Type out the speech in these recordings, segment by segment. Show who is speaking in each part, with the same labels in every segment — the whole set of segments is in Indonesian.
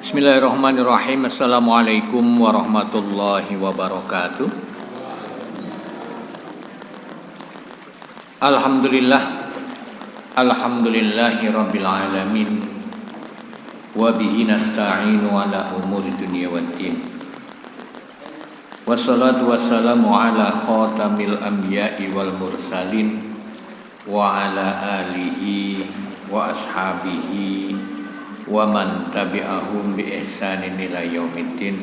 Speaker 1: Bismillahirrahmanirrahim. Assalamualaikum warahmatullahi wabarakatuh. Alhamdulillahi rabbil alamin. Wa bihi nasta'inu ala umuri dunya waddin. Wassalatu wassalamu ala khatamil anbiya'i wal mursalin wa ala alihi wa ashabihi wa man tabi'ahum bi ihsanin ila yaumiddin.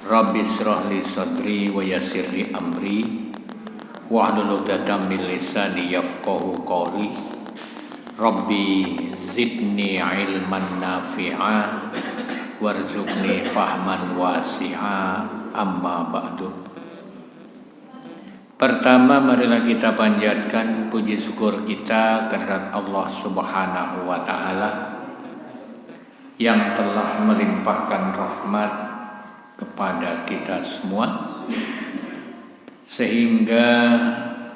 Speaker 1: Rabbi shrah li sadri wa yassir li amri wahlul 'uqdatam min lisani yafqahu qawli. Rabbi zidni ilman nafi'a warzuqni fahman wasi'a. Amma ba'du. Pertama, marilah kita panjatkan puji syukur kita kehadirat Allah Subhanahu wa taala yang telah melimpahkan rahmat kepada kita semua, sehingga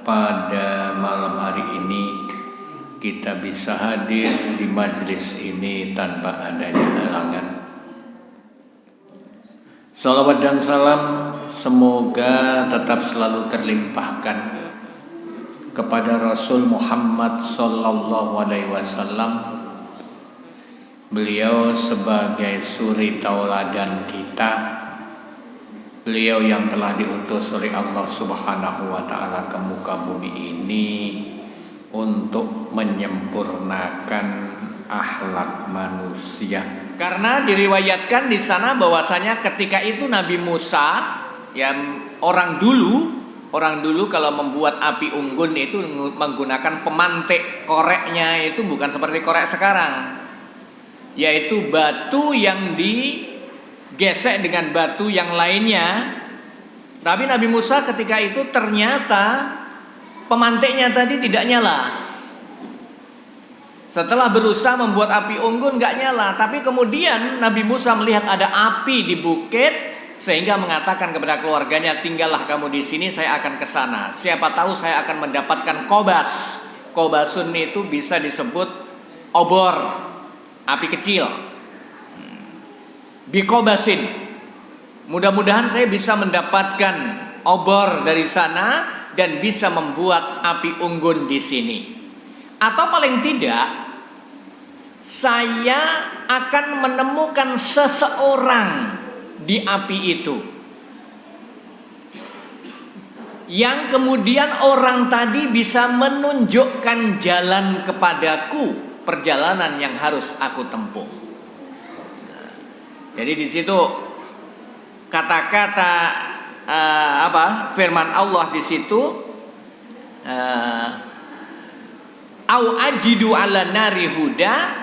Speaker 1: pada malam hari ini kita bisa hadir di majelis ini tanpa adanya halangan. Salawat dan salam semoga tetap selalu terlimpahkan kepada Rasul Muhammad sallallahu alaihi wasallam. Beliau sebagai suri tauladan kita, beliau yang telah diutus oleh Allah Subhanahu wa taala ke muka bumi ini untuk menyempurnakan akhlak manusia. Karena diriwayatkan di sana bahwasanya ketika itu Nabi Musa, yang orang dulu kalau membuat api unggun itu menggunakan pemantik koreknya, itu bukan seperti korek sekarang, yaitu batu yang digesek dengan batu yang lainnya. Tapi Nabi Musa ketika itu ternyata pemantiknya tadi tidak nyala. Setelah berusaha membuat api unggun gak nyala, tapi kemudian Nabi Musa melihat ada api di bukit, sehingga mengatakan kepada keluarganya, tinggallah kamu di sini, saya akan ke sana. Siapa tahu saya akan mendapatkan kobas. Kobasun itu bisa disebut obor, api kecil. Bikobasin. Mudah-mudahan saya bisa mendapatkan obor dari sana dan bisa membuat api unggun di sini. Atau paling tidak, saya akan menemukan seseorang di api itu, yang kemudian orang tadi bisa menunjukkan jalan kepadaku, perjalanan yang harus aku tempuh. Nah, jadi di situ kata-kata firman Allah di situ, au ajidu ala nari huda,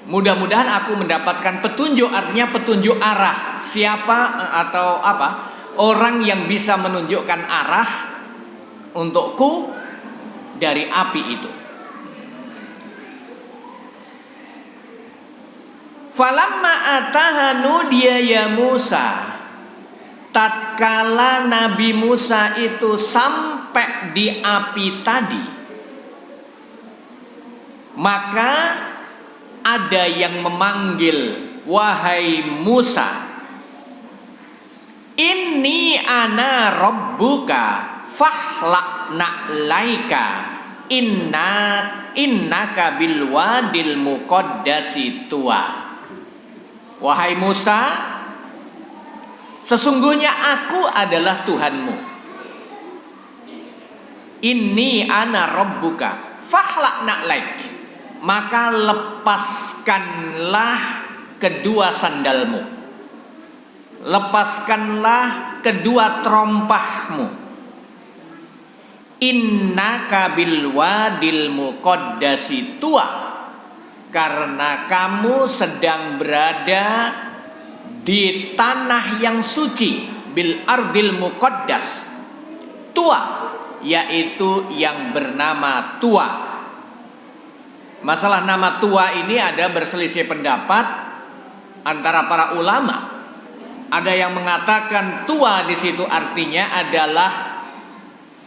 Speaker 1: mudah-mudahan aku mendapatkan petunjuk, artinya petunjuk arah. Siapa atau apa orang yang bisa menunjukkan arah untukku dari api itu. Falamma ataha nudiya ya Musa. Tatkala Nabi Musa itu sampai di api tadi, maka ada yang memanggil, wahai Musa, inni ana rabbuka fahlaqna laika innaka bil wadil muqaddasi tuwa. Wahai Musa, sesungguhnya aku adalah Tuhanmu. Inni ana rabbuka fahlaqna laika, maka lepaskanlah kedua sandalmu, lepaskanlah kedua terompahmu. Innaka bil wadil muqaddasi tuwa, karena kamu sedang berada di tanah yang suci, bil ardil muqaddas, tuwa, yaitu yang bernama Tuwa. Masalah nama Tuwa ini ada berselisih pendapat antara para ulama. Ada yang mengatakan Tuwa di situ artinya adalah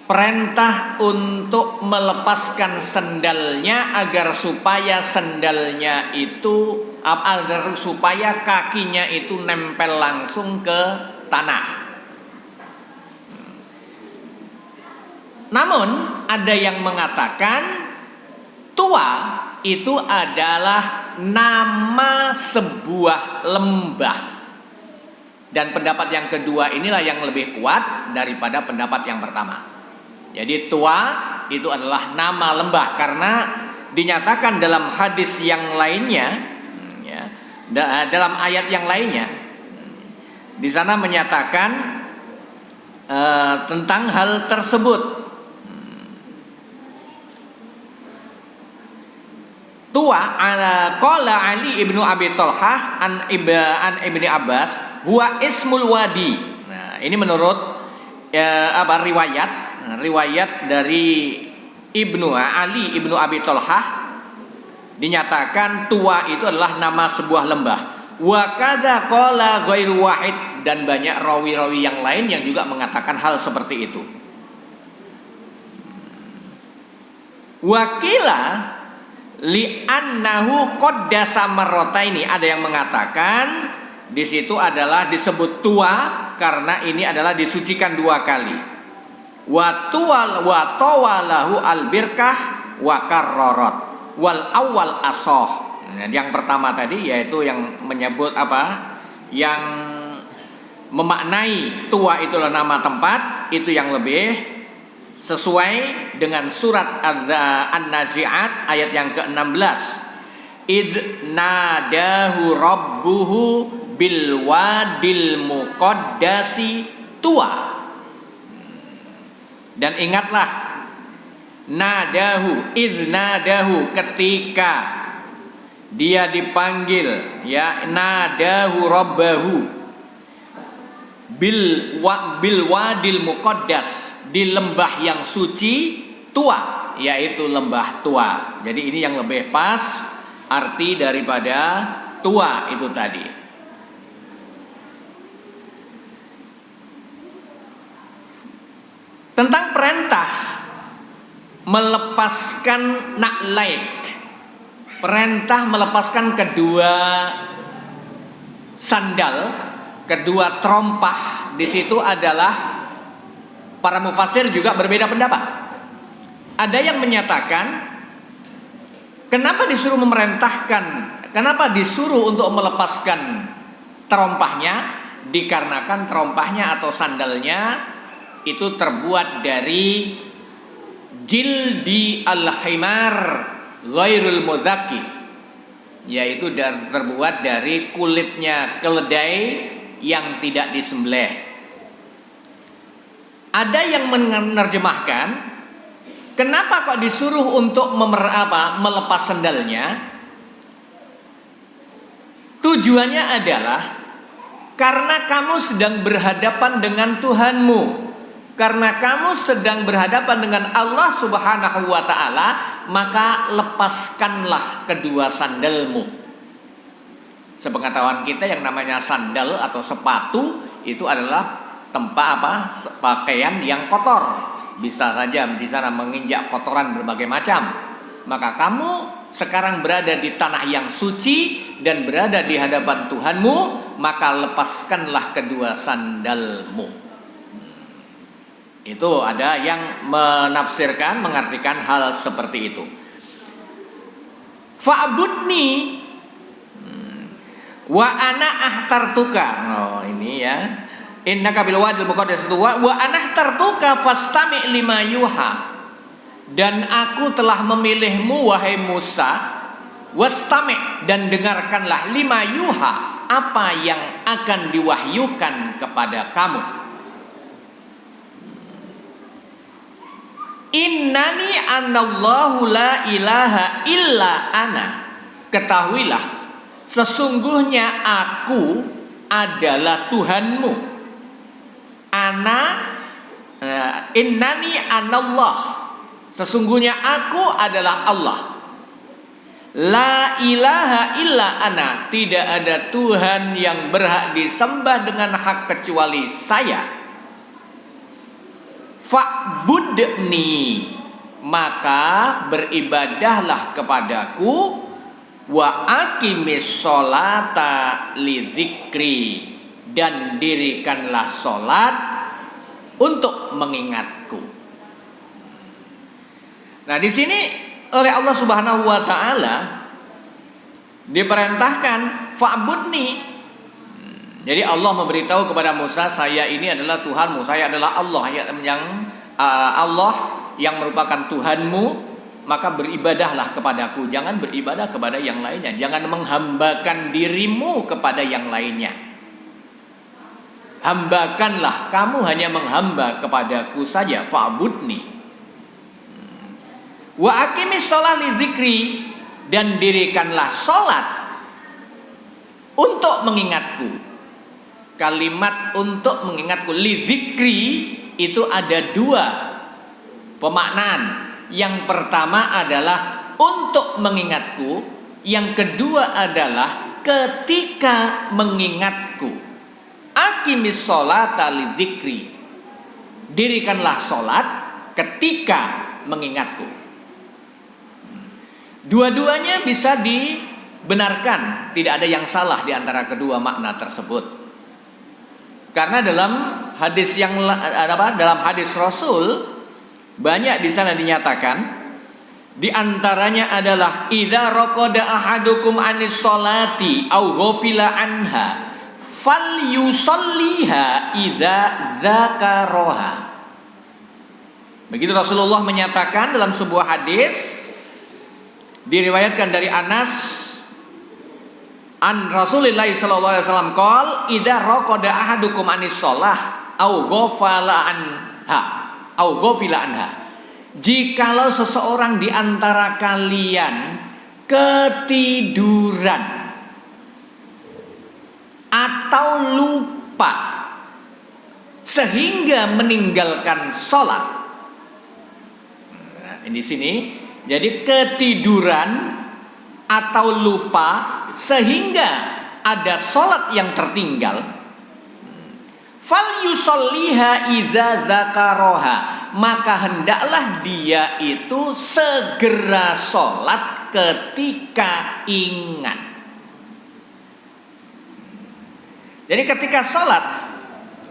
Speaker 1: perintah untuk melepaskan sendalnya agar supaya sendalnya itu agar supaya kakinya itu nempel langsung ke tanah. Namun ada yang mengatakan Tuwa itu adalah nama sebuah lembah. Dan pendapat yang kedua inilah yang lebih kuat daripada pendapat yang pertama. Jadi Tuwa itu adalah nama lembah karena dinyatakan dalam hadis yang lainnya, ya, dalam ayat yang lainnya, di sana menyatakan tentang hal tersebut. Tuwa qala Ali ibnu Abi Thalhah an Ibni Abbas huwa ismul wadi. Nah, ini menurut riwayat dari Ali ibnu Abi Thalhah dinyatakan Tuwa itu adalah nama sebuah lembah. Wa kadza qala ghairu wahid, dan banyak rawi-rawi yang lain yang juga mengatakan hal seperti itu. Wakila li'annahu qaddasa marrataini, ada yang mengatakan di situ adalah disebut Tuwa karena ini adalah disucikan 2 kali. Wa tawalahu albirkah wa karrarat wal awal asoh. Yang pertama tadi yaitu yang menyebut yang memaknai Tuwa itulah nama tempat, itu yang lebih sesuai dengan surat An-Nazi'at ayat yang ke-16. Id nadahu rabbuhu bil wadil muqaddasi Tuwa. Dan ingatlah, nadahu, id nadahu, ketika dia dipanggil, ya, nadahu rabbahu bil wadil muqaddas, di lembah yang suci Tuwa, yaitu lembah Tuwa. Jadi ini yang lebih pas arti daripada Tuwa itu tadi. Tentang perintah melepaskan na'laik, perintah melepaskan kedua sandal, kedua terompah, di situ adalah para mufassir juga berbeda pendapat. Ada yang menyatakan kenapa disuruh memerintahkan, kenapa disuruh untuk melepaskan terompahnya, dikarenakan terompahnya atau sandalnya itu terbuat dari jildi al-himar ghairul muzaki, yaitu terbuat dari kulitnya keledai yang tidak disembelih. Ada yang menerjemahkan kenapa kok disuruh untuk melepas sandalnya. Tujuannya adalah karena kamu sedang berhadapan dengan Tuhanmu, karena kamu sedang berhadapan dengan Allah Subhanahu wa ta'ala, maka lepaskanlah kedua sandalmu. Sepengetahuan kita yang namanya sandal atau sepatu itu adalah tempat pakaian yang kotor, bisa saja di sana menginjak kotoran berbagai macam. Maka kamu sekarang berada di tanah yang suci dan berada di hadapan Tuhanmu, maka lepaskanlah kedua sandalmu. Itu ada yang menafsirkan, mengartikan hal seperti itu. Fa'budni wa ana ahtartuka. Oh, ini ya. Innaka bil wadil muqaddas wa anahtartuka fastami' lima yuha. Dan aku telah memilihmu wahai Musa, wastami', dan dengarkanlah lima yuha, apa yang akan diwahyukan kepada kamu. Innani anallahu la ilaha illa ana. Ketahuilah, sesungguhnya aku adalah Tuhanmu. Innani anallah, sesungguhnya aku adalah Allah. La ilaha illa ana, tidak ada Tuhan yang berhak disembah dengan hak kecuali saya. fa'budni, maka beribadahlah kepadaku, wa aqimis sholata lidzikri, dan dirikanlah sholat untuk mengingatku. Nah, di sini oleh Allah Subhanahu wa taala diperintahkan fa'budni. Jadi Allah memberitahu kepada Musa, saya ini adalah Tuhanmu, saya adalah Allah yang merupakan Tuhanmu, maka beribadahlah kepadaku, jangan beribadah kepada yang lainnya, jangan menghambakan dirimu kepada yang lainnya. Hambakanlah, kamu hanya menghamba kepadaku saja, fa'budni. Wa aqimis sholat lidzikri, dan dirikanlah sholat untuk mengingatku. Kalimat untuk mengingatku, lidzikri, itu ada dua pemaknaan. Yang pertama adalah untuk mengingatku, yang kedua adalah ketika mengingatku. Aqimis sholata lidzikri, dirikanlah sholat ketika mengingatku. Dua-duanya bisa dibenarkan, tidak ada yang salah di antara kedua makna tersebut. Karena dalam hadis dalam hadis Rasul banyak di sana dinyatakan, di antaranya adalah idza raqada ahadukum anis sholati au ghafila anha falyusalliha idza dzakaraha. Begitu Rasulullah menyatakan dalam sebuah hadis, diriwayatkan dari Anas an Rasulillah sallallahu alaihi wasallam qol idza raqada ahadukum anis shalah au ghafala anha, jikalau seseorang di antara kalian ketiduran atau lupa sehingga meninggalkan sholat. Nah, di sini jadi ketiduran atau lupa sehingga ada sholat yang tertinggal, fal yusolliha idza dzakaraha, maka hendaklah dia itu segera sholat ketika ingat. Jadi ketika sholat,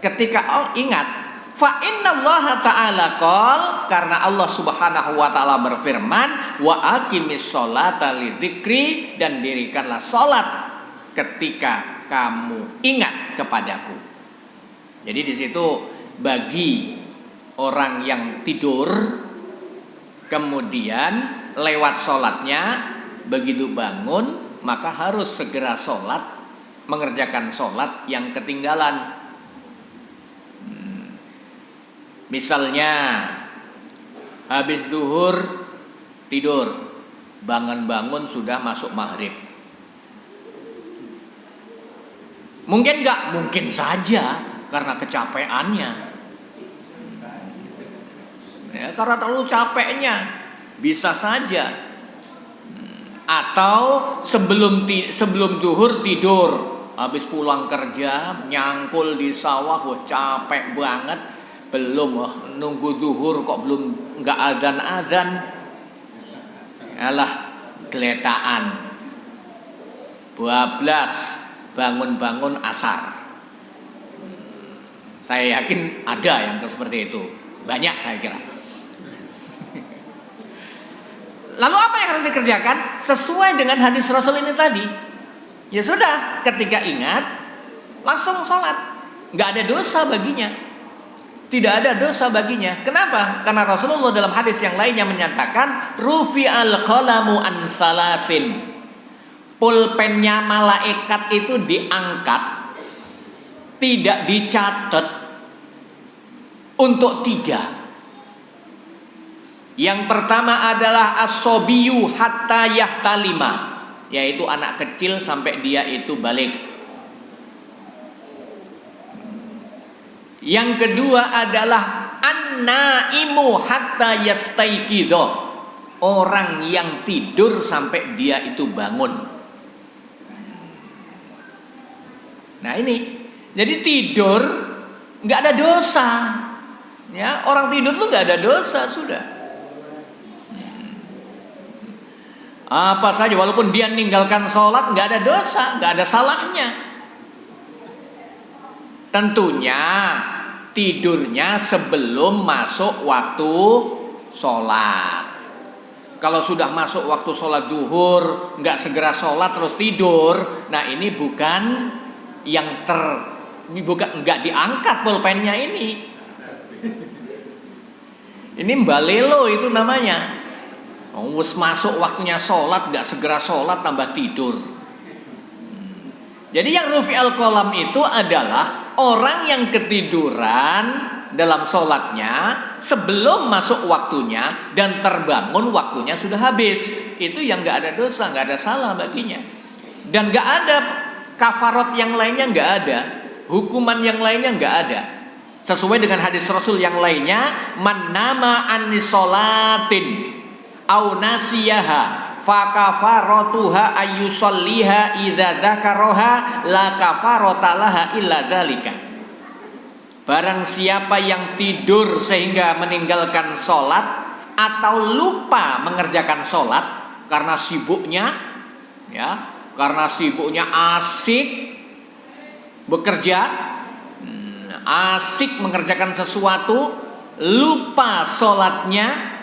Speaker 1: ketika ingat, fa innallaha ta'ala qol, karena Allah Subhanahu wa taala berfirman, wa aqimis sholata lidzikri, dan dirikanlah sholat ketika kamu ingat kepadaku. Jadi di situ bagi orang yang tidur kemudian lewat sholatnya, begitu bangun maka harus segera sholat, mengerjakan sholat yang ketinggalan. Misalnya habis zuhur tidur, bangun-bangun sudah masuk maghrib. Mungkin enggak? Mungkin saja karena kecapeannya. Ya, karena terlalu capeknya, bisa saja. Atau sebelum zuhur tidur, habis pulang kerja nyangkul di sawah, capek banget. Belum nunggu zuhur kok belum, nggak adzan. Alah, geletaan. 12 bangun-bangun asar. Saya yakin ada yang seperti itu. Banyak saya kira. Lalu apa yang harus dikerjakan? Sesuai dengan hadis Rasul ini tadi. Ya sudah, ketika ingat langsung sholat. Nggak ada dosa baginya. Tidak ada dosa baginya. Kenapa? Karena Rasulullah dalam hadis yang lainnya menyatakan, rufi'al qalamu an salasin, pulpennya malaikat itu diangkat, tidak dicatat, untuk 3. Yang pertama adalah as-sobiyu hatta yahtalima, yaitu anak kecil sampai dia itu balik. Yang kedua adalah an-naimu hatta yastaiqidho, orang yang tidur sampai dia itu bangun. Nah ini, jadi tidur nggak ada dosa. Ya, orang tidur lu nggak ada dosa sudah. Apa saja, walaupun dia meninggalkan sholat nggak ada dosa, nggak ada salahnya. Tentunya tidurnya sebelum masuk waktu sholat. Kalau sudah masuk waktu sholat zuhur, nggak segera sholat terus tidur, nah ini bukan yang nggak diangkat pulpennya ini. Ini mbalelo itu namanya. Wes masuk waktunya sholat nggak segera sholat tambah tidur. Jadi yang rufi al-qalam itu adalah orang yang ketiduran dalam sholatnya sebelum masuk waktunya dan terbangun waktunya sudah habis. Itu yang nggak ada dosa, nggak ada salah baginya. Dan nggak ada kafarat yang lainnya, nggak ada hukuman yang lainnya, nggak ada. Sesuai dengan hadis Rasul yang lainnya, man nama anis sholatin au nasiyaha fa kafaratuha ayyusalliha idza dzakaraha la kafarata laha illa dzalika. Barang siapa yang tidur sehingga meninggalkan sholat atau lupa mengerjakan sholat karena sibuknya, ya, karena sibuknya asik bekerja, asik mengerjakan sesuatu, lupa sholatnya,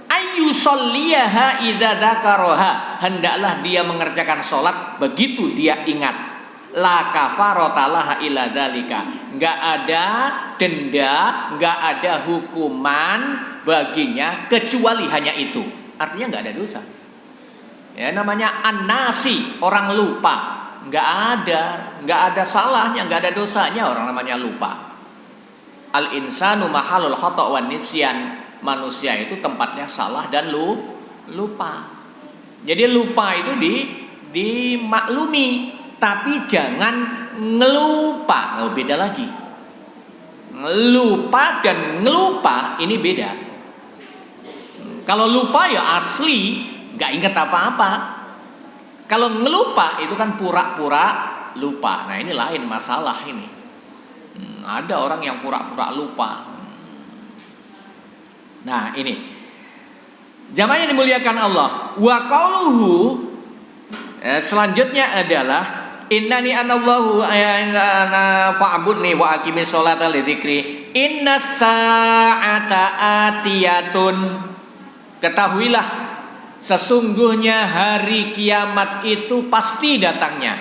Speaker 1: ayyusalliyaha idza dzakaraha, hendaklah dia mengerjakan sholat begitu dia ingat. La kafarata laha illa dzalika, enggak ada denda, enggak ada hukuman baginya kecuali hanya itu. Artinya enggak ada dosa. Ya, namanya an-nasi, orang lupa. Enggak ada salahnya, enggak ada dosanya orang namanya lupa. Al-insanu mahalul khata' wan nisyan. Manusia itu tempatnya salah dan lupa. Jadi lupa itu dimaklumi, tapi jangan ngelupa. Nah, beda lagi. Lupa dan ngelupa ini beda. Kalau lupa ya asli nggak ingat apa-apa. Kalau ngelupa itu kan pura-pura lupa. Nah, ini lain masalah ini. Ada orang yang pura-pura lupa. Nah, ini jamaah yang dimuliakan Allah. Wa qauluhu, selanjutnya adalah innani anallahu ana fa'budni wa aqimis sholata li dzikri innas sa'ata atiyatun. Ketahuilah sesungguhnya hari kiamat itu pasti datangnya.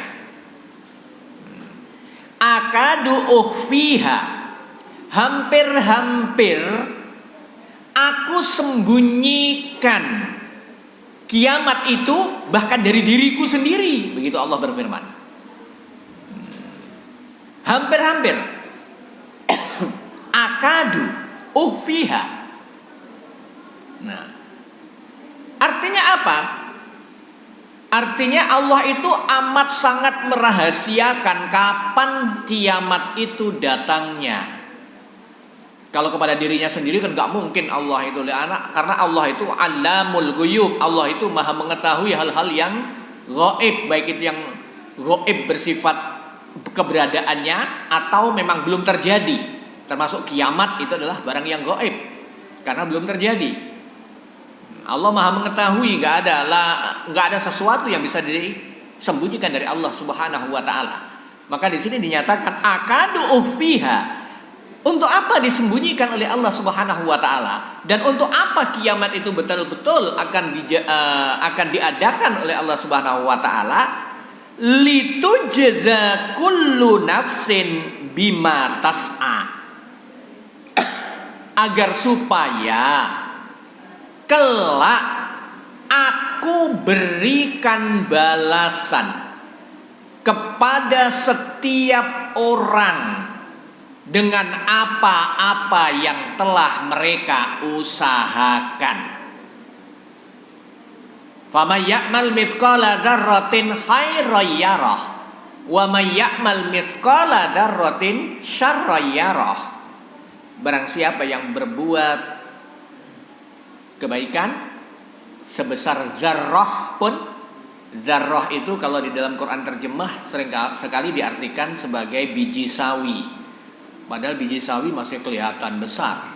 Speaker 1: Akadu ukhfiha, hampir-hampir aku sembunyikan kiamat itu bahkan dari diriku sendiri. Begitu Allah berfirman. Hampir-hampir. Akadu ukhfiha. Nah, artinya apa? Artinya Allah itu amat sangat merahasiakan kapan kiamat itu datangnya. Kalau kepada dirinya sendiri kan gak mungkin Allah itu karena Allah itu alamul ghuyub. Allah itu maha mengetahui hal-hal yang gaib, baik itu yang gaib bersifat keberadaannya atau memang belum terjadi. Termasuk kiamat itu adalah barang yang gaib karena belum terjadi. Allah maha mengetahui, gak ada sesuatu yang bisa disembunyikan dari Allah Subhanahu wa taala. Maka di sini dinyatakan akadu ukhfiha. Untuk apa disembunyikan oleh Allah Subhanahu wa taala, dan untuk apa kiamat itu betul-betul akan diadakan oleh Allah Subhanahu wa taala? Litujza kullu nafsin bima tas'a. Agar supaya kelak aku berikan balasan kepada setiap orang dengan apa-apa yang telah mereka usahakan. Faman ya'mal mithqala dzarratin khairan yarah wa man ya'mal mithqala dzarratin syarran yarah. Barang siapa yang berbuat kebaikan sebesar zarrah pun, zarrah itu kalau di dalam Quran terjemah sering sekali diartikan sebagai biji sawi. Padahal biji sawi masih kelihatan besar.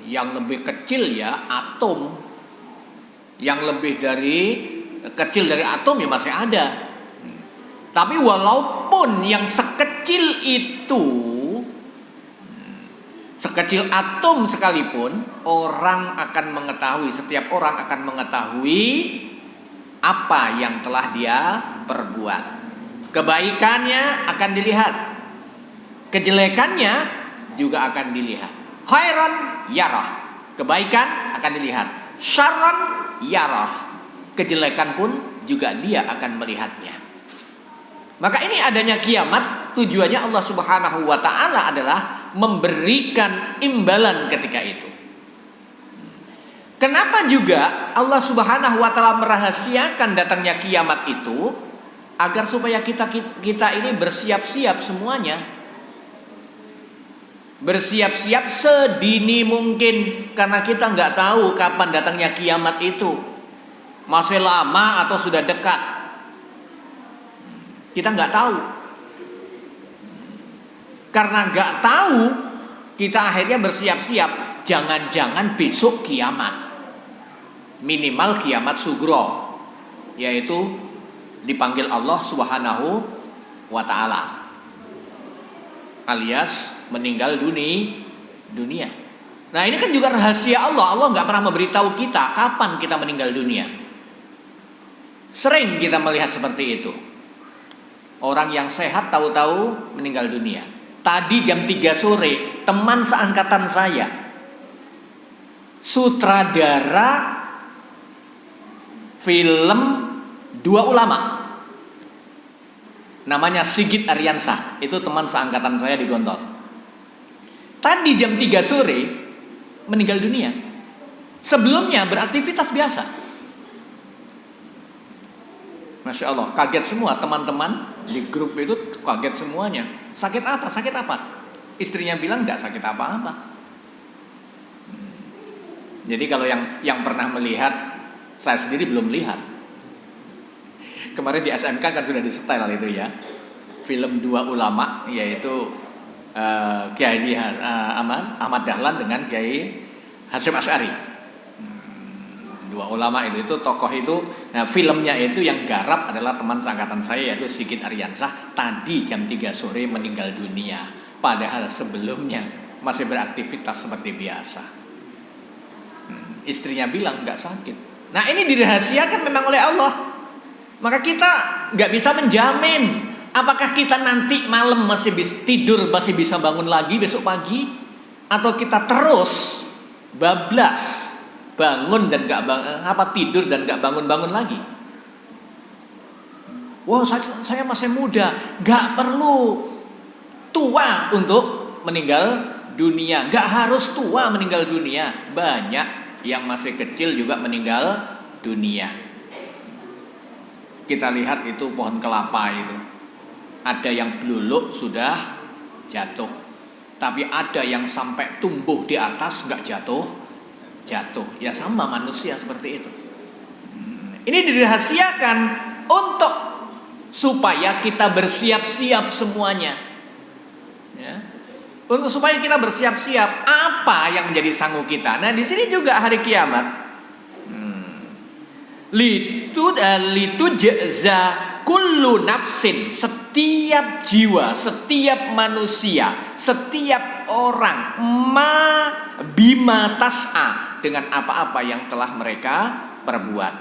Speaker 1: Yang lebih kecil ya atom. Yang lebih kecil dari atom ya masih ada. Tapi walaupun yang sekecil itu, sekecil atom sekalipun, setiap orang akan mengetahui apa yang telah dia perbuat. Kebaikannya akan dilihat, kejelekannya juga akan dilihat. Khairan yarah, kebaikan akan dilihat. Syarran yarah, kejelekan pun juga dia akan melihatnya. Maka ini adanya kiamat, tujuannya Allah Subhanahu wa ta'ala adalah memberikan imbalan ketika itu. Kenapa juga Allah Subhanahu wa ta'ala merahasiakan datangnya kiamat itu? Agar supaya kita ini bersiap-siap semuanya. Bersiap-siap sedini mungkin, karena kita nggak tahu kapan datangnya kiamat itu. Masih lama atau sudah dekat. Kita nggak tahu. Karena nggak tahu, kita akhirnya bersiap-siap. Jangan-jangan besok kiamat. Minimal kiamat sugro, yaitu dipanggil Allah Subhanahu wa ta'ala, alias meninggal dunia. Nah ini kan juga rahasia Allah. Allah nggak pernah memberitahu kita kapan kita meninggal dunia. Sering kita melihat seperti itu. Orang yang sehat tahu-tahu meninggal dunia. Tadi jam 3 sore, teman seangkatan saya, sutradara film Dua Ulama, namanya Sigit Aryansah. Itu teman seangkatan saya di Gontor. Tadi jam 3 sore meninggal dunia. Sebelumnya beraktivitas biasa. Masya Allah, kaget semua teman-teman di grup itu, kaget semuanya. Sakit apa? Sakit apa? Istrinya bilang nggak sakit apa-apa. Jadi kalau yang pernah melihat, saya sendiri belum lihat. Kemarin di SMK kan sudah disetel itu ya, film Dua Ulama, yaitu Kiai Ahmad Dahlan dengan Kiai Hasyim Asy'ari. Dua Ulama itu tokoh itu, nah, filmnya itu yang garap adalah teman seangkatan saya, yaitu Sigit Aryansah. Tadi jam 3 sore meninggal dunia, padahal sebelumnya masih beraktivitas seperti biasa. Istrinya bilang nggak sakit. Nah ini dirahasiakan memang oleh Allah. Maka kita nggak bisa menjamin apakah kita nanti malam masih bisa tidur, masih bisa bangun lagi besok pagi, atau kita terus bablas bangun dan tidur dan nggak bangun lagi. Wah, saya masih muda, nggak perlu tua untuk meninggal dunia, nggak harus tua meninggal dunia. Banyak yang masih kecil juga meninggal dunia. Kita lihat itu pohon kelapa itu, ada yang beluluk sudah jatuh, tapi ada yang sampai tumbuh di atas nggak jatuh. Ya sama manusia seperti itu. Ini dirahasiakan untuk supaya kita bersiap-siap semuanya. Ya. Untuk supaya kita bersiap-siap apa yang menjadi sanggup kita. Nah di sini juga hari kiamat. Litu jaza kullu nafsin, setiap jiwa, setiap manusia, setiap orang bima tas'a, dengan apa-apa yang telah mereka perbuat.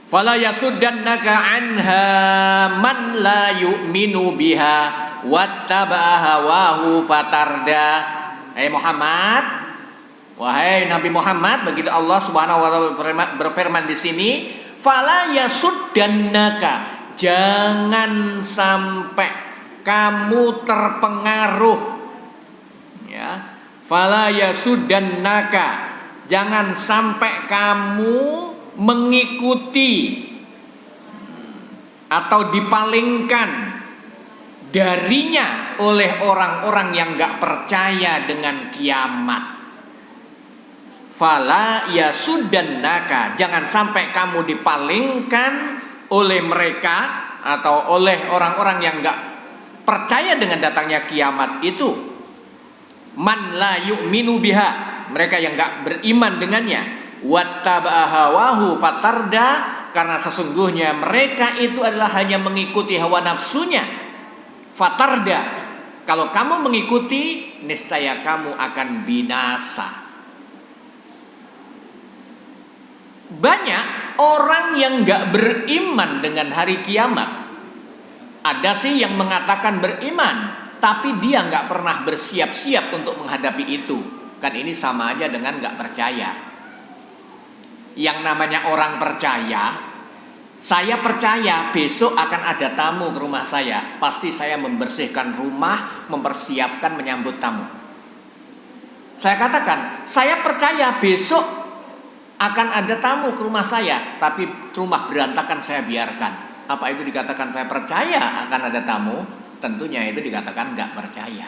Speaker 1: Fala yasuddannaka anha man la yu'minu biha wattaba'a hawahu fatarda. Muhammad, wahai Nabi Muhammad, begitu Allah Subhanahu wa taala berfirman di sini, fala yasuddannaka, jangan sampai kamu terpengaruh, ya. Fala yasuddannaka, jangan sampai kamu mengikuti atau dipalingkan darinya oleh orang-orang yang gak percaya dengan kiamat. Fala yasuddannaka, jangan sampai kamu dipalingkan oleh mereka atau oleh orang-orang yang gak percaya dengan datangnya kiamat itu man la yu'minu biha, mereka yang enggak beriman dengannya, wattaba'a hawahu fatarda, karena sesungguhnya mereka itu adalah hanya mengikuti hawa nafsunya. Fatarda, kalau kamu mengikuti, niscaya kamu akan binasa. Banyak orang yang gak beriman dengan hari kiamat. Ada sih yang mengatakan beriman, tapi dia gak pernah bersiap-siap untuk menghadapi itu. Kan ini sama aja dengan gak percaya. Yang namanya orang percaya, saya percaya besok akan ada tamu ke rumah saya, pasti saya membersihkan rumah, mempersiapkan menyambut tamu. Saya katakan, saya percaya besok akan ada tamu ke rumah saya, tapi rumah berantakan saya biarkan. Apa itu dikatakan saya percaya akan ada tamu? Tentunya itu dikatakan nggak percaya.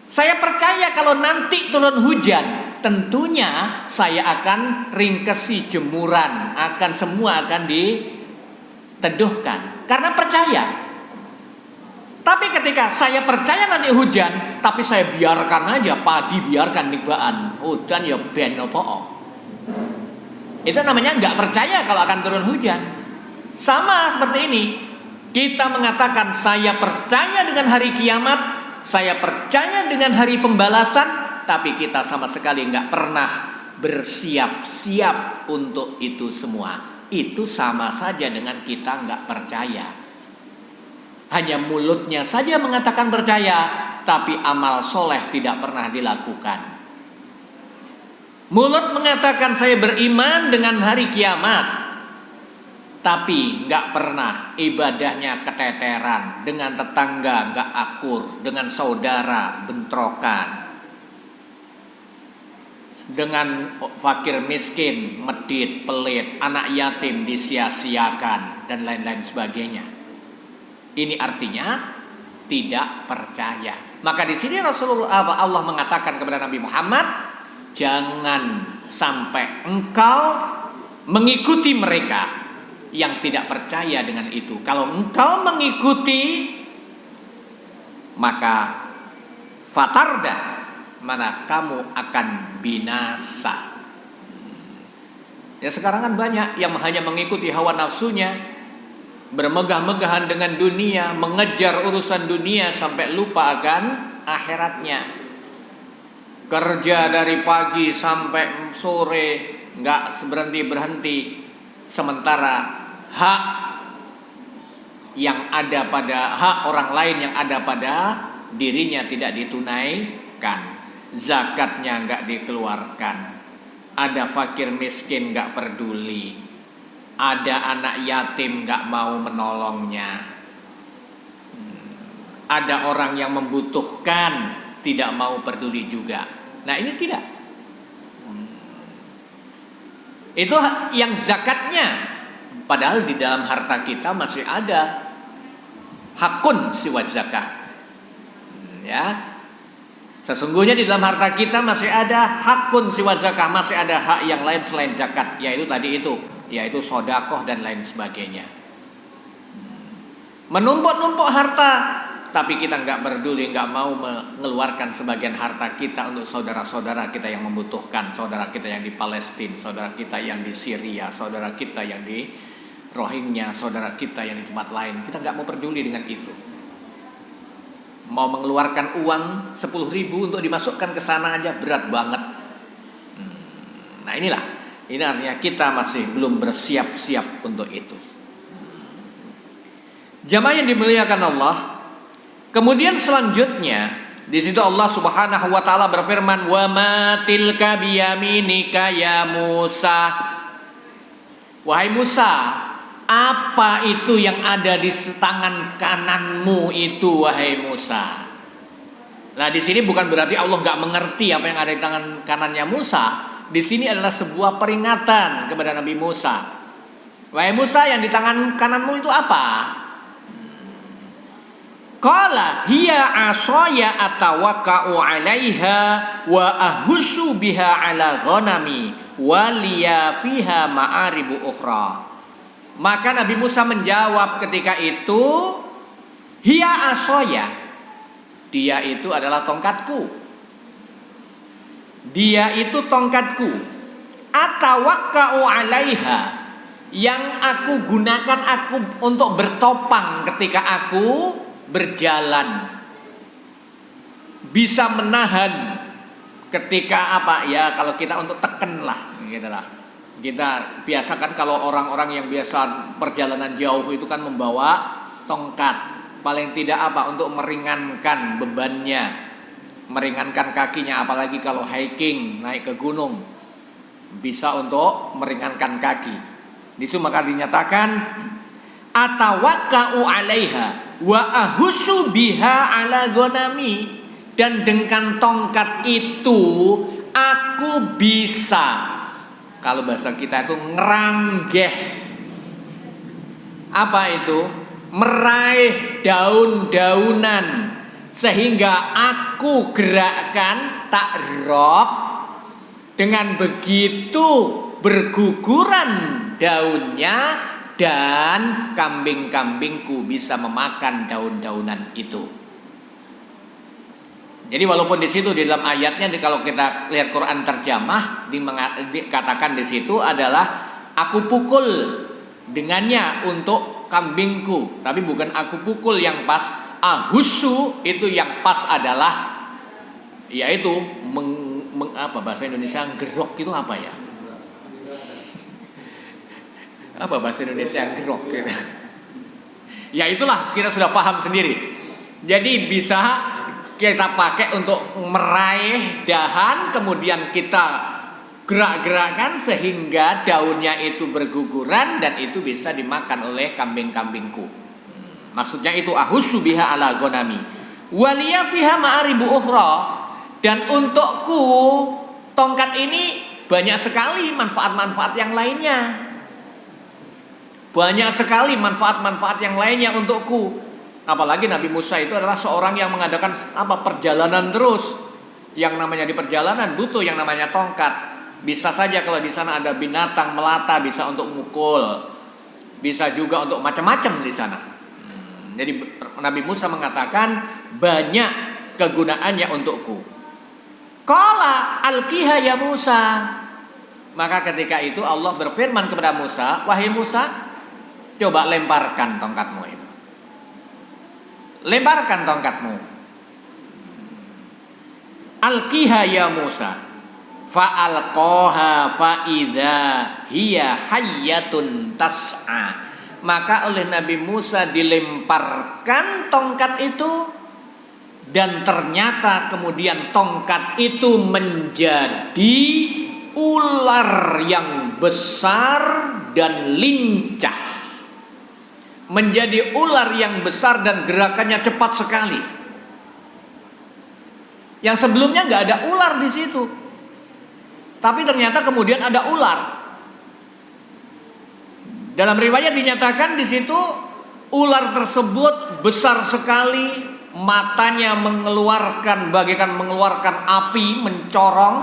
Speaker 1: Saya percaya kalau nanti turun hujan, tentunya saya akan ringkesi jemuran, akan semua akan diteduhkan karena percaya. Tapi ketika saya percaya nanti hujan, tapi saya biarkan aja padi, biarkan nibaan hujan ya ben opo. Itu namanya nggak percaya kalau akan turun hujan. Sama seperti ini, kita mengatakan saya percaya dengan hari kiamat, saya percaya dengan hari pembalasan, tapi kita sama sekali nggak pernah bersiap-siap untuk itu semua. Itu sama saja dengan kita nggak percaya. Hanya mulutnya saja mengatakan percaya, tapi amal soleh tidak pernah dilakukan. Mulut mengatakan saya beriman dengan hari kiamat, tapi nggak pernah ibadahnya keteteran, dengan tetangga nggak akur, dengan saudara bentrokan, dengan fakir miskin medit pelit, anak yatim disia-siakan dan lain-lain sebagainya. Ini artinya tidak percaya. Maka di sini Allah mengatakan kepada Nabi Muhammad, jangan sampai engkau mengikuti mereka yang tidak percaya dengan itu. Kalau engkau mengikuti, maka fatarda, mana kamu akan binasa. Ya sekarang kan banyak yang hanya mengikuti hawa nafsunya, bermegah-megahan dengan dunia, mengejar urusan dunia sampai lupa akan akhiratnya. Kerja dari pagi sampai sore nggak berhenti, sementara hak yang ada pada hak orang lain yang ada pada dirinya tidak ditunaikan, zakatnya nggak dikeluarkan, ada fakir miskin nggak peduli, ada anak yatim nggak mau menolongnya, ada orang yang membutuhkan tidak mau peduli juga. Nah ini tidak. Itu yang zakatnya. Padahal di dalam harta kita masih ada hakun siwa zakah. Ya. Sesungguhnya di dalam harta kita masih ada hakun siwa zakah, masih ada hak yang lain selain zakat, yaitu sodakoh dan lain sebagainya. Menumpuk-numpuk harta, tapi kita nggak peduli, nggak mau mengeluarkan sebagian harta kita untuk saudara-saudara kita yang membutuhkan, saudara kita yang di Palestina, saudara kita yang di Syria, saudara kita yang di Rohingya, saudara kita yang di tempat lain. Kita nggak mau peduli dengan itu. Mau mengeluarkan uang 10.000 untuk dimasukkan ke sana aja berat banget. Nah inilah, ini artinya kita masih belum bersiap-siap untuk itu. Jamaah yang dimuliakan Allah. Kemudian selanjutnya di situ Allah Subhanahu wa taala berfirman, "Wa ma tilka biyaminika ya Musa." Wahai Musa, apa itu yang ada di tangan kananmu itu, wahai Musa? Nah, di sini bukan berarti Allah nggak mengerti apa yang ada di tangan kanannya Musa. Di sini adalah sebuah peringatan kepada Nabi Musa. Wahai Musa, yang di tangan kananmu itu apa? Qala hiya asaya atawakka'u 'alaiha wa ahussu biha 'ala ghanami wa liya fiha ma'aribu ukhra. Maka Nabi Musa menjawab ketika itu, hiya asoya, dia itu adalah tongkatku. Dia itu tongkatku. Atawakka'u 'alaiha, yang aku gunakan untuk bertopang ketika aku berjalan. Bisa menahan ketika kalau kita untuk teken lah gitu lah. Kita biasakan kalau orang-orang yang biasa perjalanan jauh itu kan membawa tongkat, paling tidak untuk meringankan bebannya, meringankan kakinya, apalagi kalau hiking naik ke gunung, bisa untuk meringankan kaki. Disu maka dinyatakan atawakka'u 'alaiha wa ahussu biha 'ala ghanami, dan dengan tongkat itu aku bisa, kalau bahasa kita itu ngeranggeh. Apa itu? Meraih daun-daunan, sehingga aku gerakkan takrok. Dengan begitu berguguran daunnya, dan kambing-kambingku bisa memakan daun-daunan itu. Jadi walaupun di situ di dalam ayatnya, kalau kita lihat Quran terjemah, dikatakan di situ adalah aku pukul dengannya untuk kambingku, tapi bukan aku pukul yang pas. Ahusu itu yang pas adalah yaitu bahasa Indonesia gerok itu apa ya? Apa bahasa Indonesia gerok? Ya itulah, kita sudah paham sendiri. Jadi bisa kita pakai untuk meraih dahan, kemudian kita gerak-gerakkan sehingga daunnya itu berguguran dan itu bisa dimakan oleh kambing-kambingku. Maksudnya itu ahussu biha ala ghanami waliya fiha ma'aribu ukhra, dan untukku tongkat ini banyak sekali manfaat-manfaat yang lainnya. Banyak sekali manfaat-manfaat yang lainnya untukku. Apalagi Nabi Musa itu adalah seorang yang mengadakan perjalanan terus. Yang namanya di perjalanan butuh yang namanya tongkat. Bisa saja kalau di sana ada binatang melata, bisa untuk mukul. Bisa juga untuk macam-macam di sana. Jadi Nabi Musa mengatakan banyak kegunaannya untukku. Qala alqiha ya Musa. Maka ketika itu Allah berfirman kepada Musa, wahai Musa, coba lemparkan tongkatmu itu. Lemparkan tongkatmu. Alqiha ya Musa. Fa'alqaha fa'idha hiya hayyatun tas'a. Maka oleh Nabi Musa dilemparkan tongkat itu, dan ternyata kemudian tongkat itu menjadi ular yang besar dan lincah. Menjadi ular yang besar dan gerakannya cepat sekali. Yang sebelumnya nggak ada ular di situ, tapi ternyata kemudian ada ular. Dalam riwayat dinyatakan di situ ular tersebut besar sekali, matanya bagaikan mengeluarkan api, mencorong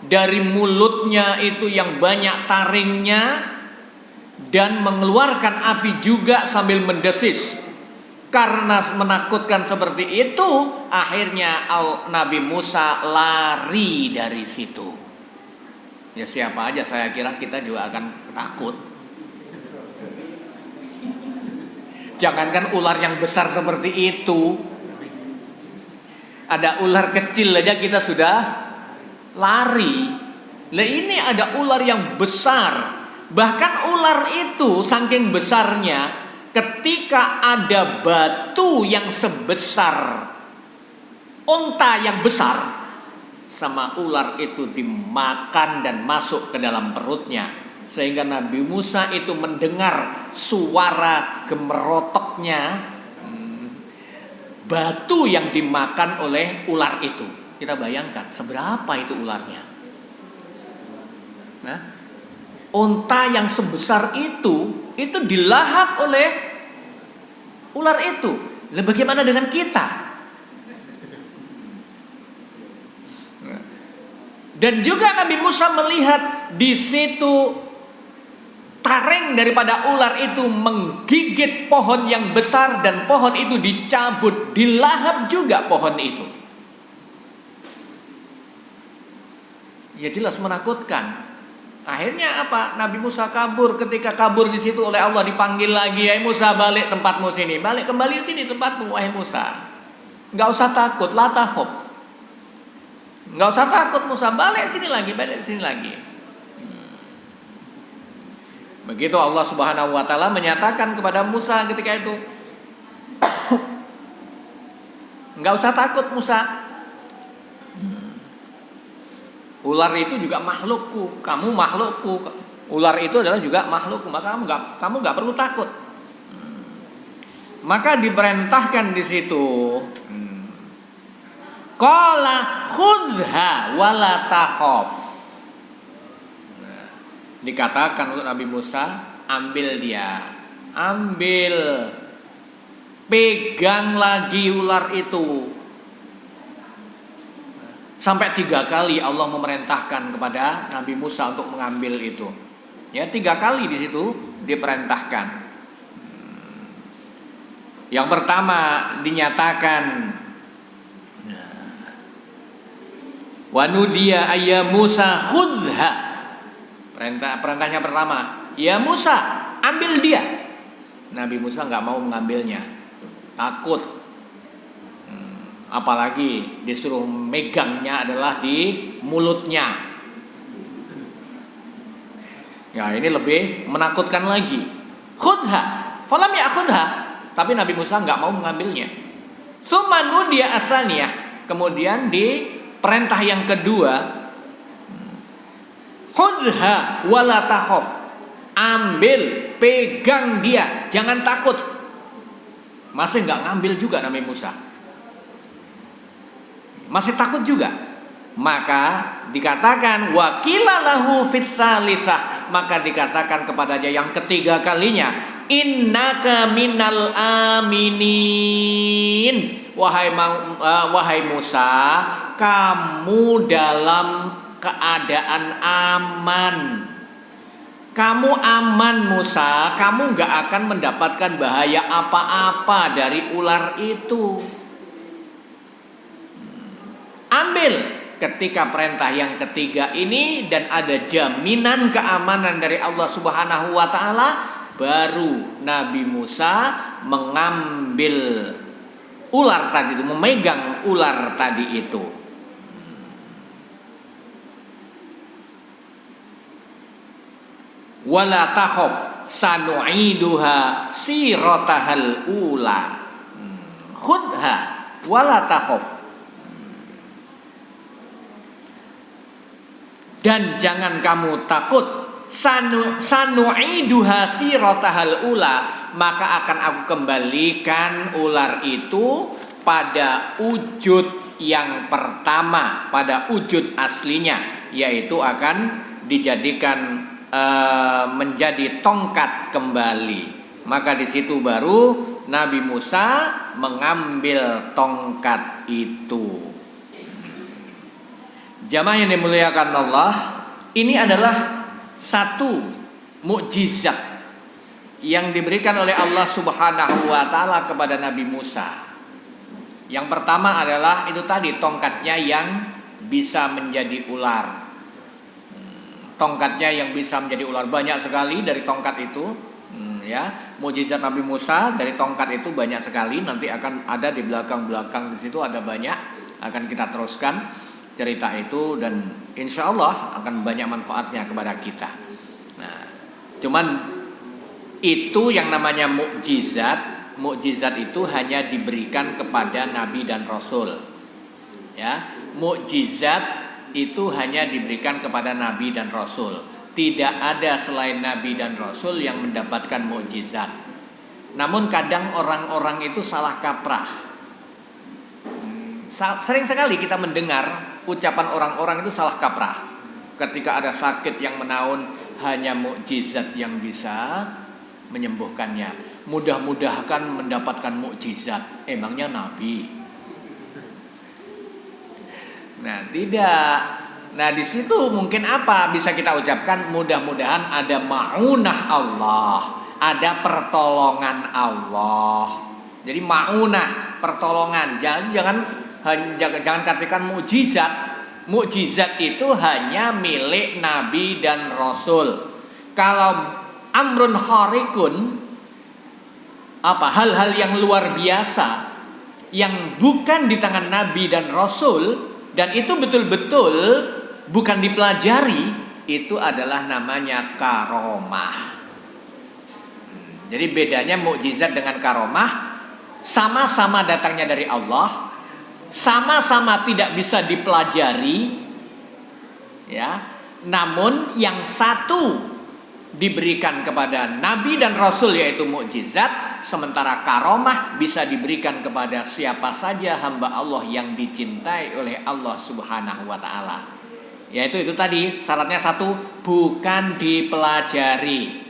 Speaker 1: dari mulutnya itu yang banyak taringnya. Dan mengeluarkan api juga sambil mendesis. Karena menakutkan seperti itu, akhirnya Nabi Musa lari dari situ. Ya siapa aja saya kira kita juga akan takut. Jangankan ular yang besar seperti itu, ada ular kecil aja kita sudah lari. Lah ini ada ular yang besar. Bahkan ular itu saking besarnya, ketika ada batu yang sebesar unta yang besar, sama ular itu dimakan dan masuk ke dalam perutnya. Sehingga Nabi Musa itu mendengar suara gemerotoknya batu yang dimakan oleh ular itu. Kita bayangkan seberapa itu ularnya. Nah, unta yang sebesar itu dilahap oleh ular itu. Lalu bagaimana dengan kita? Dan juga Nabi Musa melihat di situ taring daripada ular itu menggigit pohon yang besar dan pohon itu dicabut, dilahap juga pohon itu. Ya jelas menakutkan. Akhirnya apa? Nabi Musa kabur. Ketika kabur di situ oleh Allah dipanggil lagi, "Hai Musa, balik tempatmu sini. Balik kembali sini tempatmu, wahai Musa. Enggak usah takut, la takhaf. Enggak usah takut Musa, balik sini lagi, balik sini lagi." Begitu Allah Subhanahu wa taala menyatakan kepada Musa ketika itu, "Enggak usah takut Musa. Ular itu juga makhlukku, kamu makhlukku. Ular itu adalah juga makhlukku, maka kamu enggak perlu takut." Maka diperintahkan di situ, qala khudha wala takhaf. Dikatakan untuk Nabi Musa, ambil dia, ambil, pegang lagi ular itu. Sampai 3 kali Allah memerintahkan kepada Nabi Musa untuk mengambil itu. Ya, 3 kali di situ diperintahkan. Yang pertama dinyatakan, wa nudiya ayya Musa khudha. Perintahnya pertama, ya Musa, ambil dia. Nabi Musa nggak mau mengambilnya, takut. Apalagi disuruh megangnya adalah di mulutnya. Ya ini lebih menakutkan lagi. Khudha, falam ya'khudha. Tapi Nabi Musa nggak mau mengambilnya. Tsumma nudiya atsaniyah. Kemudian di perintah yang kedua, khudha wala takhaf. Ambil, pegang dia, jangan takut. Masih nggak ngambil juga Nabi Musa. Masih takut juga. Maka dikatakan wa qila lahu fis salisah. Maka dikatakan kepadanya yang ketiga kalinya, innaka minal aminin. Wahai Musa, kamu dalam keadaan aman. Kamu aman Musa, kamu gak akan mendapatkan bahaya apa-apa dari ular itu. Ambil ketika perintah yang ketiga ini dan ada jaminan keamanan dari Allah Subhanahu wa taala, baru Nabi Musa mengambil ular tadi itu, memegang ular tadi itu. Wala takhaf sanu'iduha siratahal ula. Khudha wala takhaf. Dan jangan kamu takut, sanu'iduha siratahal ula, maka akan aku kembalikan ular itu pada wujud yang pertama, pada wujud aslinya, yaitu akan dijadikan menjadi tongkat kembali. Maka di situ baru Nabi Musa mengambil tongkat itu. Jamaah yang dimuliakan Allah, ini adalah satu mukjizat yang diberikan oleh Allah Subhanahu wa taala kepada Nabi Musa. Yang pertama adalah itu tadi tongkatnya yang bisa menjadi ular. Tongkatnya yang bisa menjadi ular, banyak sekali dari tongkat itu. Ya, mukjizat Nabi Musa dari tongkat itu banyak sekali. Nanti akan ada di belakang di situ ada banyak. Akan kita teruskan cerita itu dan insya Allah akan banyak manfaatnya kepada kita. Nah, cuman itu yang namanya mukjizat. Mukjizat itu hanya diberikan kepada Nabi dan Rasul. Ya, mukjizat itu hanya diberikan kepada Nabi dan Rasul. Tidak ada selain Nabi dan Rasul yang mendapatkan mukjizat. Namun kadang orang-orang itu salah kaprah. Sering sekali kita mendengar ucapan orang-orang itu salah kaprah. Ketika ada sakit yang menaun, hanya mukjizat yang bisa menyembuhkannya. Mudah-mudahan mendapatkan mukjizat. Emangnya Nabi? Nah, tidak. Nah di situ mungkin apa bisa kita ucapkan, mudah-mudahan ada ma'unah Allah, ada pertolongan Allah. Jadi ma'unah, pertolongan. Jangan katakan mukjizat. Mukjizat itu hanya milik Nabi dan Rasul. Kalau amrun khariqun, hal-hal yang luar biasa yang bukan di tangan Nabi dan Rasul, dan itu betul-betul bukan dipelajari, itu adalah namanya karomah. Jadi bedanya mukjizat dengan karomah, sama-sama datangnya dari Allah, sama-sama tidak bisa dipelajari, ya. Namun yang satu diberikan kepada Nabi dan Rasul yaitu mukjizat, sementara karomah bisa diberikan kepada siapa saja hamba Allah yang dicintai oleh Allah Subhanahu wa taala. Yaitu itu tadi syaratnya satu, bukan dipelajari.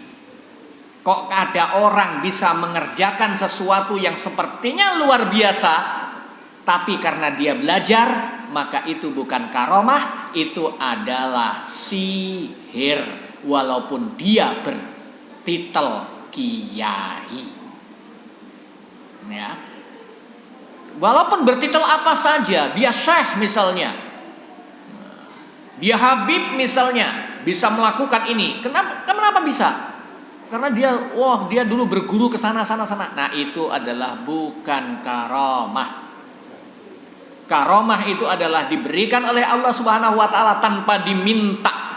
Speaker 1: Kok ada orang bisa mengerjakan sesuatu yang sepertinya luar biasa, tapi karena dia belajar, maka itu bukan karomah, itu adalah sihir. Walaupun dia bertitel kiai, ya, walaupun bertitel apa saja, dia syekh misalnya, dia habib misalnya, bisa melakukan ini. Kenapa bisa? Karena dia dulu berguru ke sana. Nah itu adalah bukan karomah. Karomah itu adalah diberikan oleh Allah Subhanahu wa taala tanpa diminta.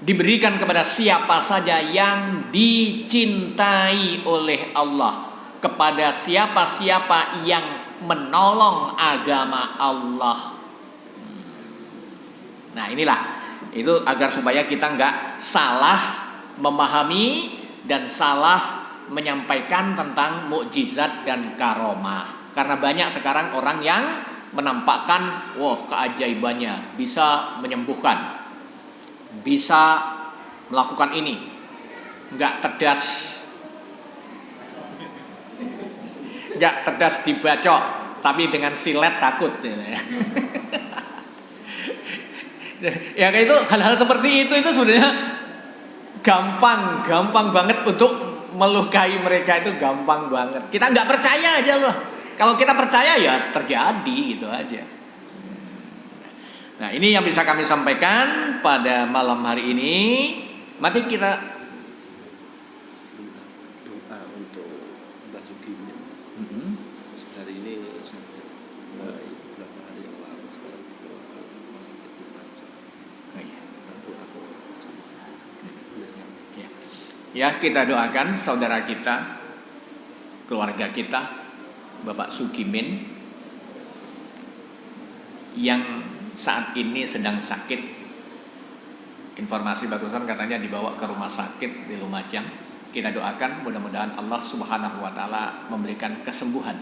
Speaker 1: Diberikan kepada siapa saja yang dicintai oleh Allah, kepada siapa-siapa yang menolong agama Allah. Nah inilah, itu agar supaya kita nggak salah memahami dan salah menyampaikan tentang mukjizat dan karomah. Karena banyak sekarang orang yang menampakkan, keajaibannya bisa menyembuhkan, bisa melakukan ini, nggak tedas dibacok, tapi dengan silet takut. Ya kayak itu, hal-hal seperti itu sebenarnya gampang banget untuk melukai mereka, itu gampang banget. Kita nggak percaya aja loh. Kalau kita percaya ya terjadi gitu aja. Nah ini yang bisa kami sampaikan pada malam hari ini. Mari kita
Speaker 2: doa untuk Mbak Sugimin. Hari ini sampai beberapa hari yang lalu sekarang
Speaker 1: ya, kita doakan saudara kita, keluarga kita, Bapak Sugimin yang saat ini sedang sakit. Informasi barusan katanya dibawa ke rumah sakit di Lumajang. Kita doakan mudah-mudahan Allah Subhanahu wa taala memberikan kesembuhan.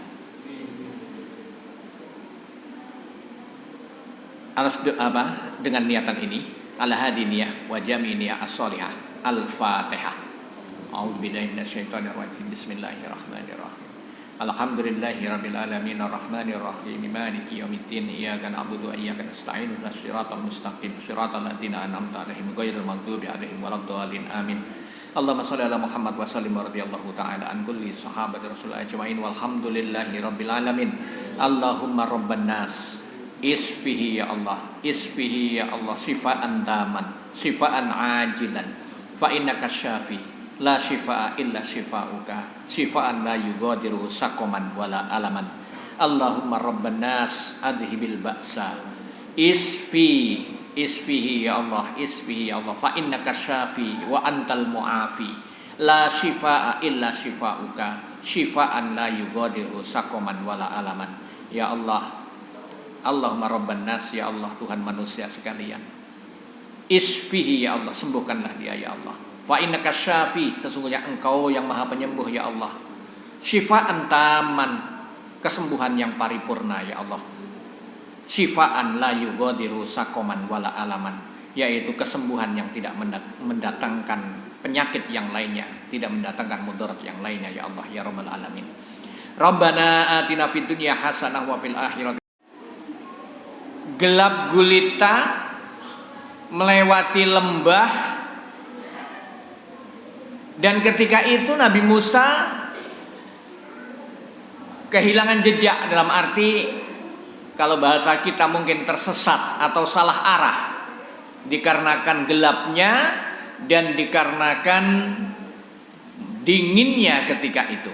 Speaker 1: Dengan niatan ini, ala hadiniyah wa jaminiyah as-solihah. Al-Fatihah. A'udzubillahi minasyaitonir rajim. Bismillahirrahmanirrahim. Alhamdulillahirabbil alamin arrahmanir rahim maliki yaumiddin iyyaka na'budu wa iyyaka nasta'in ihdinas siratal mustaqim siratal ladzina an'amta 'alaihim ghairil maghdubi 'alaihim waladdallin amin. Allahumma shalli ala Muhammad wa sallim radhiyallahu ta'ala an kulli sahabati Rasulillah ajmain walhamdulillahirabbil alamin. Allahumma rabban nas isfihi ya Allah shifaan taman shifaan ajilan fa innaka syafi la shifaa illa shifauka shifaan la yughadiru sakoman wala alaman. Allahumma rabban nas adhibil ba'sa isfihi ya Allah fa innaka syafi wa antal muafi la shifaa illa shifauka shifaan la yughadiru sakoman wala alaman. Ya Allah, Allahumma rabban nas, ya Allah Tuhan manusia sekalian, isfihi ya Allah, sembuhkanlah dia ya Allah. Fa innaka syafi, sesungguhnya Engkau yang Maha Penyembuh ya Allah. Syifaan taman, kesembuhan yang paripurna ya Allah. Syifaan la yughadiru sakoman wala alaman, yaitu kesembuhan yang tidak mendatangkan penyakit yang lainnya, tidak mendatangkan mudarat yang lainnya ya Allah ya rabbal alamin. Rabbana atina fid dunya hasanah wa fil akhirati gelap gulita, melewati lembah, dan ketika itu Nabi Musa kehilangan jejak, dalam arti kalau bahasa kita mungkin tersesat atau salah arah, dikarenakan gelapnya dan dikarenakan dinginnya ketika itu.